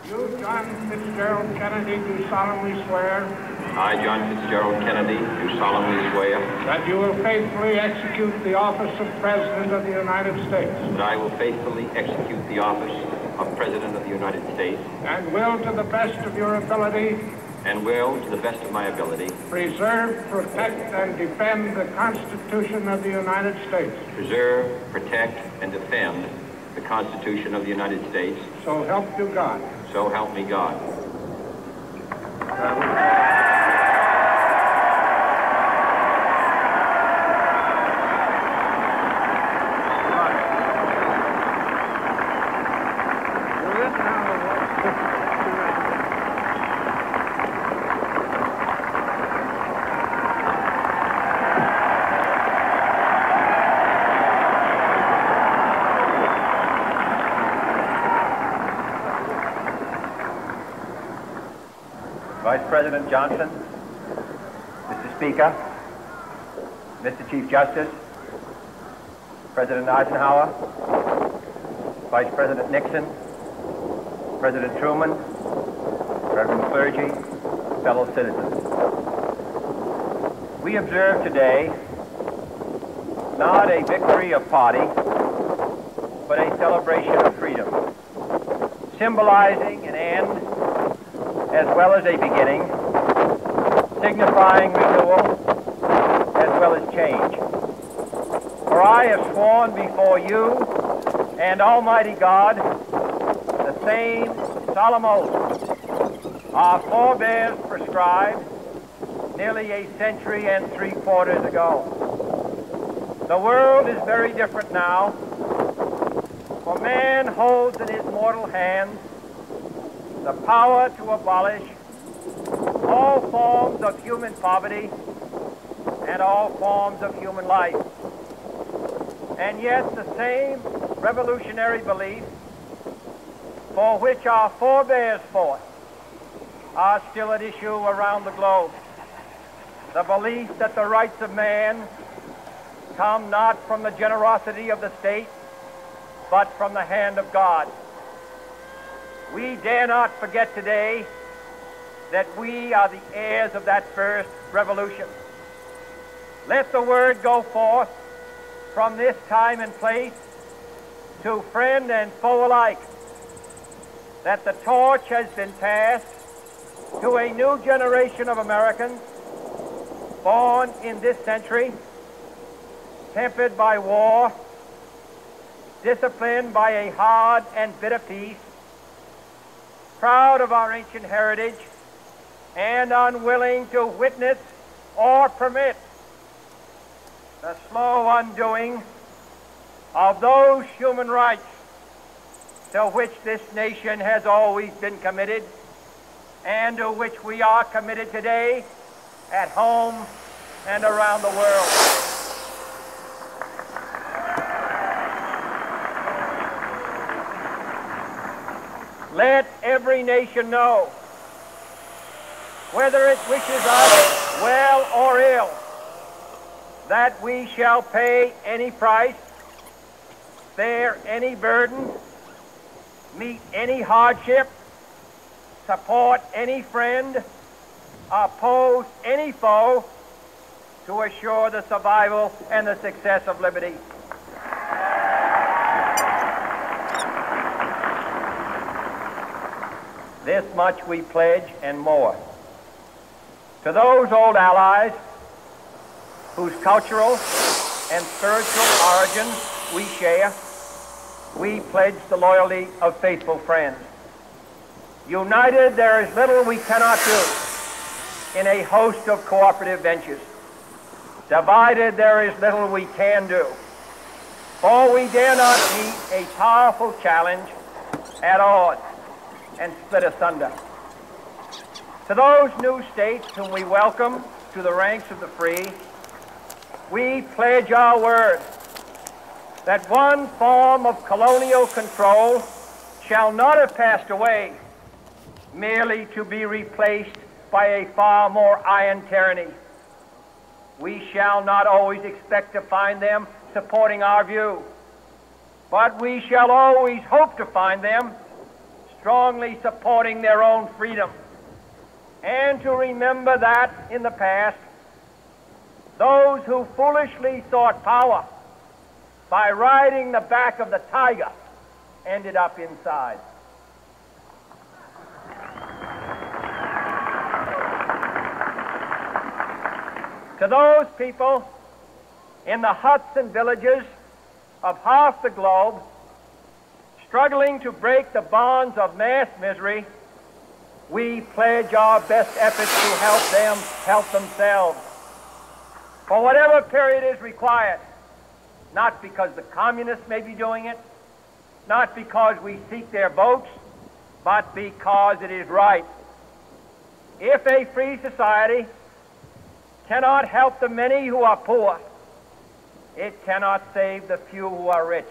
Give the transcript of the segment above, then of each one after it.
You, John Fitzgerald Kennedy, do solemnly swear. I, John Fitzgerald Kennedy, do solemnly swear. That you will faithfully execute the office of President of the United States. That I will faithfully execute the office of President of the United States. And will, to the best of your ability. And will, to the best of my ability. Preserve, protect, and defend the Constitution of the United States. Preserve, protect, and defend the Constitution of the United States. So help you God. So help me God. Vice President Johnson, Mr. Speaker, Mr. Chief Justice, President Eisenhower, Vice President Nixon, President Truman, Reverend clergy, fellow citizens. We observe today not a victory of party, but a celebration of freedom, symbolizing an end as well as a beginning, signifying renewal as well as change. For I have sworn before you and Almighty God the same solemn oath our forebears prescribed nearly a century and 3/4 ago. The world is very different now, for man holds in his mortal hands the power to abolish all forms of human poverty and all forms of human life. And yet the same revolutionary beliefs for which our forebears fought are still at issue around the globe. The belief that the rights of man come not from the generosity of the state, but from the hand of God. We dare not forget today that we are the heirs of that first revolution. Let the word go forth from this time and place to friend and foe alike that the torch has been passed to a new generation of Americans born in this century, tempered by war, disciplined by a hard and bitter peace, proud of our ancient heritage, and unwilling to witness or permit the slow undoing of those human rights to which this nation has always been committed and to which we are committed today at home and around the world. Let every nation know, whether it wishes us well or ill, that we shall pay any price, bear any burden, meet any hardship, support any friend, oppose any foe to assure the survival and the success of liberty. This much we pledge and more. To those old allies whose cultural and spiritual origins we share, we pledge the loyalty of faithful friends. United, there is little we cannot do in a host of cooperative ventures. Divided, there is little we can do, for we dare not meet a powerful challenge at odds and split asunder. To those new states whom we welcome to the ranks of the free, we pledge our word that one form of colonial control shall not have passed away, merely to be replaced by a far more iron tyranny. We shall not always expect to find them supporting our view, but we shall always hope to find them strongly supporting their own freedom, and to remember that in the past, those who foolishly sought power by riding the back of the tiger ended up inside. To those people in the huts and villages of half the globe struggling to break the bonds of mass misery, we pledge our best efforts to help them help themselves for whatever period is required, not because the communists may be doing it, not because we seek their votes, but because it is right. If a free society cannot help the many who are poor, it cannot save the few who are rich.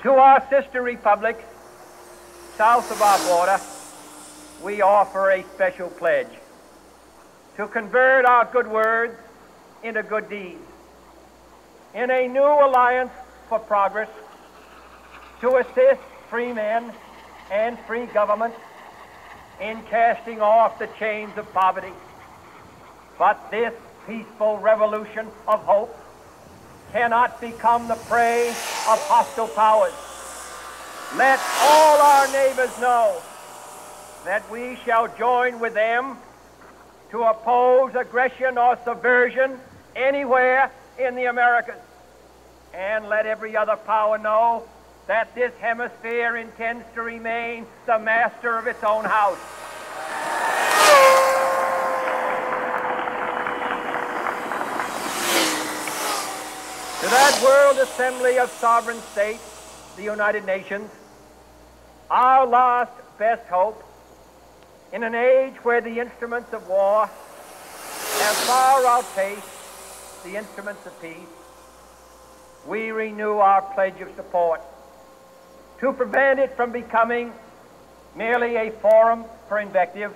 To our sister republics south of our border, we offer a special pledge to convert our good words into good deeds, in a new alliance for progress, to assist free men and free government in casting off the chains of poverty. But this peaceful revolution of hope cannot become the prey of hostile powers. Let all our neighbors know that we shall join with them to oppose aggression or subversion anywhere in the Americas. And let every other power know that this hemisphere intends to remain the master of its own house. To that World Assembly of Sovereign States, the United Nations, our last best hope, in an age where the instruments of war have far outpaced the instruments of peace, we renew our pledge of support to prevent it from becoming merely a forum for invective,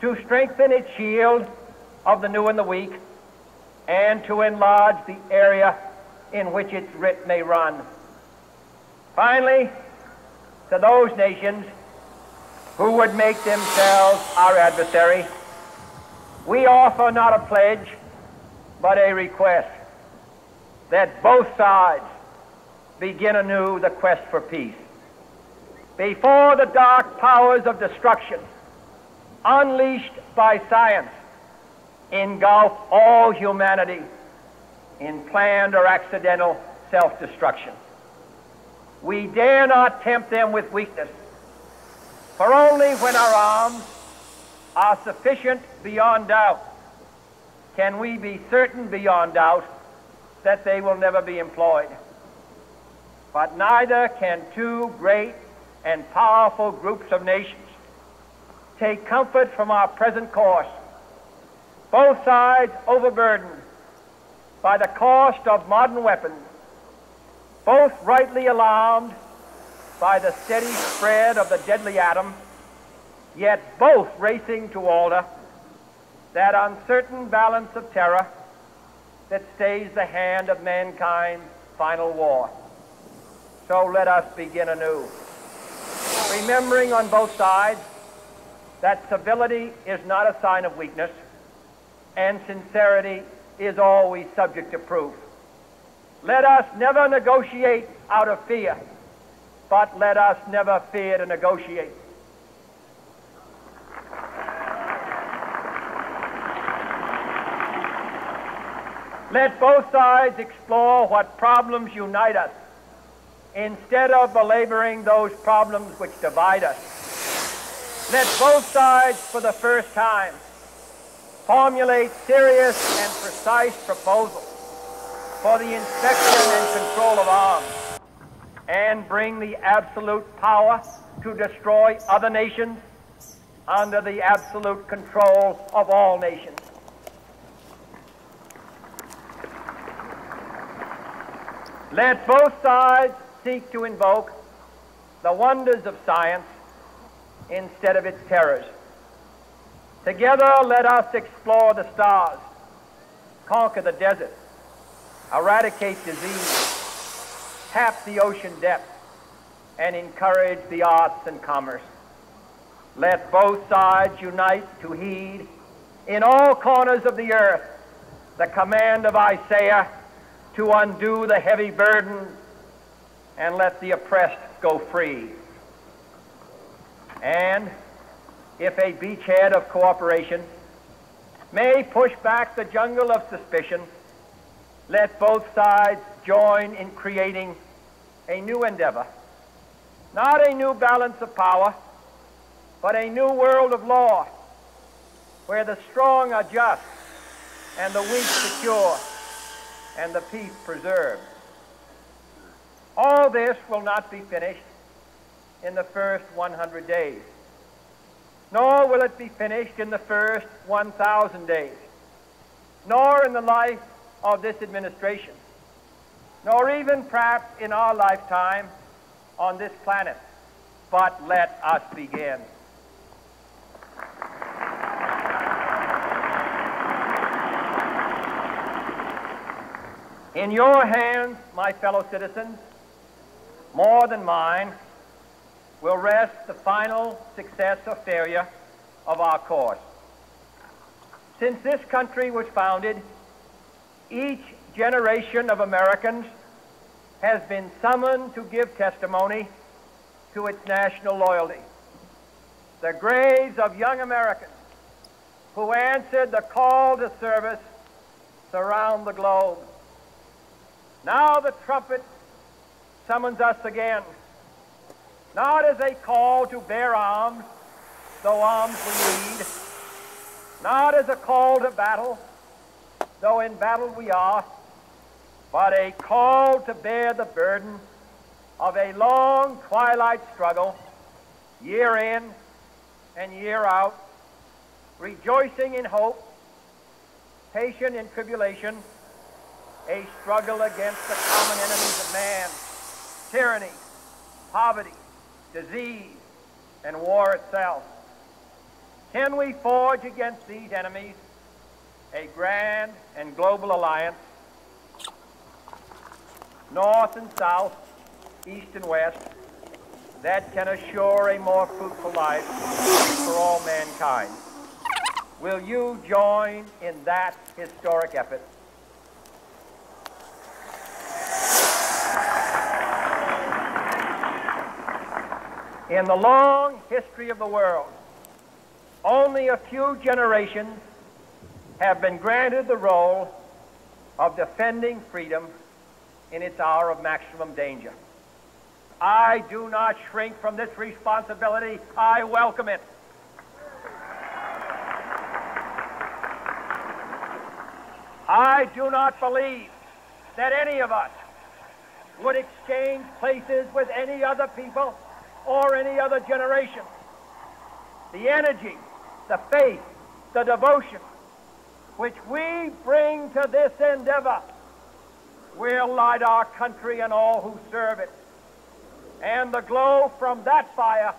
to strengthen its shield of the new and the weak, and to enlarge the area in which its writ may run. Finally, to those nations who would make themselves our adversary, we offer not a pledge, but a request that both sides begin anew the quest for peace. Before the dark powers of destruction, unleashed by science, engulf all humanity in planned or accidental self-destruction, we dare not tempt them with weakness, for only when our arms are sufficient beyond doubt can we be certain beyond doubt that they will never be employed. But neither can two great and powerful groups of nations take comfort from our present course, both sides overburdened by the cost of modern weapons, both rightly alarmed by the steady spread of the deadly atom, yet both racing to alter that uncertain balance of terror that stays the hand of mankind's final war. So let us begin anew, remembering on both sides that civility is not a sign of weakness, and sincerity is always subject to proof. Let us never negotiate out of fear, but let us never fear to negotiate. Let both sides explore what problems unite us, instead of belaboring those problems which divide us. Let both sides, for the first time, formulate serious and precise proposals for the inspection and control of arms, and bring the absolute power to destroy other nations under the absolute control of all nations. Let both sides seek to invoke the wonders of science instead of its terrors. Together, let us explore the stars, conquer the desert, eradicate disease, tap the ocean depths, and encourage the arts and commerce. Let both sides unite to heed in all corners of the earth the command of Isaiah to undo the heavy burden and let the oppressed go free. And if a beachhead of cooperation may push back the jungle of suspicion, let both sides join in creating a new endeavor, not a new balance of power, but a new world of law, where the strong are just and the weak secure and the peace preserved. All this will not be finished in the first 100 days, nor will it be finished in the first 1,000 days, nor in the life of this administration, nor even perhaps in our lifetime on this planet. But let us begin. In your hands, my fellow citizens, more than mine, will rest the final success or failure of our course. Since this country was founded, each generation of Americans has been summoned to give testimony to its national loyalty. The graves of young Americans who answered the call to service surround the globe. Now the trumpet summons us again, not as a call to bear arms, though arms we need, not as a call to battle, though in battle we are, but a call to bear the burden of a long twilight struggle, year in and year out, rejoicing in hope, patient in tribulation, a struggle against the common enemies of man, tyranny, poverty, disease, and war itself. Can we forge against these enemies a grand and global alliance, north and south, east and west, that can assure a more fruitful life for all mankind? Will you join in that historic effort? In the long history of the world, only a few generations have been granted the role of defending freedom in its hour of maximum danger. I do not shrink from this responsibility. I welcome it. I do not believe that any of us would exchange places with any other people or any other generation. The energy, the faith, the devotion which we bring to this endeavor will light our country and all who serve it. And the glow from that fire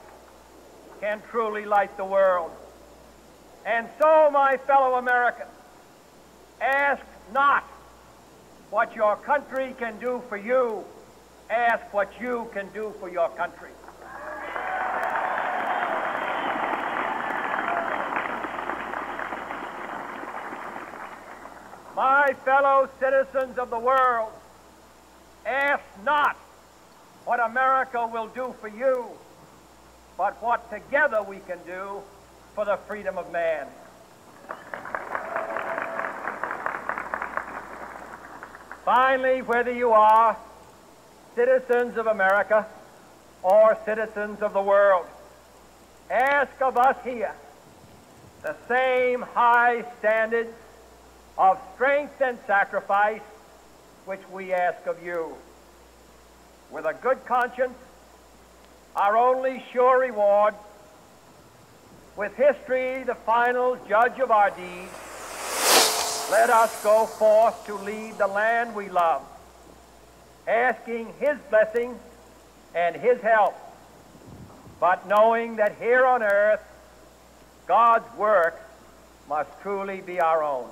can truly light the world. And so, my fellow Americans, ask not what your country can do for you. Ask what you can do for your country. My fellow citizens of the world, ask not what America will do for you, but what together we can do for the freedom of man. Finally, whether you are citizens of America or citizens of the world, ask of us here the same high standards of strength and sacrifice which we ask of you. With a good conscience, our only sure reward, with history the final judge of our deeds, let us go forth to lead the land we love, asking His blessing and His help, but knowing that here on earth, God's work must truly be our own.